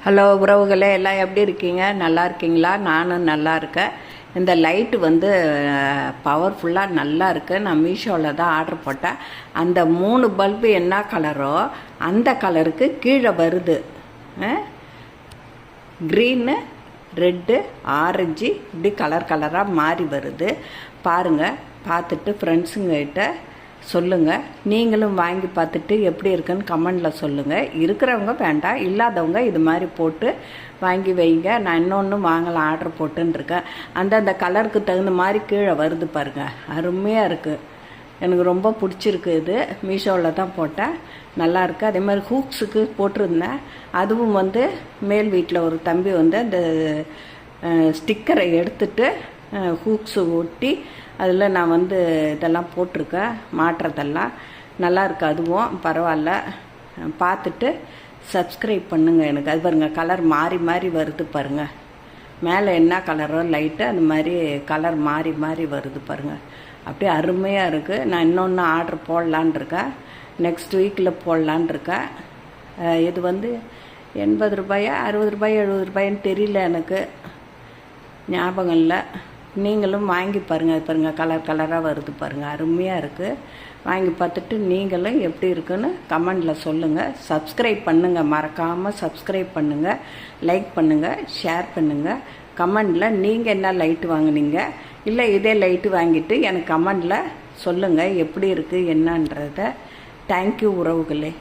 Hello உறவுகளே, எல்லாம் எப்படி இருக்கீங்க? நல்லா இருக்கீங்களா? நானும் நல்லா இருக்கேன். இந்த லைட்டு வந்து பவர்ஃபுல்லாக நல்லா இருக்குது. நான் மீஷோவில் தான் ஆர்டர் போட்டேன். அந்த 3 பல்பு என்ன கலரோ அந்த கலருக்கு கீழே வருது. க்ரீனு, ரெட்டு, ஆரஞ்சு, இப்படி கலர் கலராக மாறி வருது. பாருங்கள், பார்த்துட்டு ஃப்ரெண்ட்ஸுங்கிட்ட சொல்லுங்கள். நீங்களும் வாங்கி பார்த்துட்டு எப்படி இருக்குன்னு கமெண்டில் சொல்லுங்கள். இருக்கிறவங்க வேண்டாம், இல்லாதவங்க இது மாதிரி போட்டு வாங்கி வைங்க. நான் இன்னொன்று வாங்கலாம் ஆர்டர் போட்டுருக்கேன். அந்தந்த கலருக்கு தகுந்த மாதிரி கீழே வருது பாருங்கள். அருமையாக இருக்குது. எனக்கு ரொம்ப பிடிச்சிருக்கு. இது மீஷோவில் தான் போட்டேன், நல்லாயிருக்கு. அதே மாதிரி ஹூக்ஸுக்கு போட்டிருந்தேன். அதுவும் வந்து மேல் வீட்டில் ஒரு தம்பி வந்து அந்த ஸ்டிக்கரை எடுத்துட்டு ஹூக்ஸு ஒட்டி அதில் நான் வந்து இதெல்லாம் போட்டிருக்கேன், மாட்டுறதெல்லாம் நல்லாயிருக்கு. அதுவும் பரவாயில்ல. பார்த்துட்டு சப்ஸ்கிரைப் பண்ணுங்கள். எனக்கு அது பாருங்கள், கலர் மாறி மாறி வருது பாருங்கள். மேலே என்ன கலரோ லைட்டு அது மாதிரி கலர் மாறி மாறி வருது பாருங்கள். அப்படியே அருமையாக இருக்குது. நான் இன்னொன்று ஆர்டர் போடலான் இருக்கேன். நெக்ஸ்ட் வீக்கில் போடலான் இருக்கேன். இது வந்து 80 ரூபாயா 60 ரூபாயா 70 ரூபாயின்னு தெரியல, எனக்கு ஞாபகம் இல்லை. நீங்களும் வாங்கி பாருங்கள். அது பாருங்கள், கலர் கலராக வருது பாருங்கள். அருமையாக இருக்குது. வாங்கி பார்த்துட்டு நீங்களும் எப்படி இருக்குன்னு கமெண்டில் சொல்லுங்கள். சப்ஸ்கிரைப் பண்ணுங்கள், மறக்காமல் சப்ஸ்கிரைப் பண்ணுங்கள், லைக் பண்ணுங்கள், ஷேர் பண்ணுங்கள். கமெண்டில் நீங்கள் என்ன லைட்டு வாங்கினீங்க, இல்லை இதே லைட்டு வாங்கிட்டு எனக்கு கமெண்டில் சொல்லுங்கள் எப்படி இருக்குது என்னன்றதை. தேங்க்யூ உறவுகளே.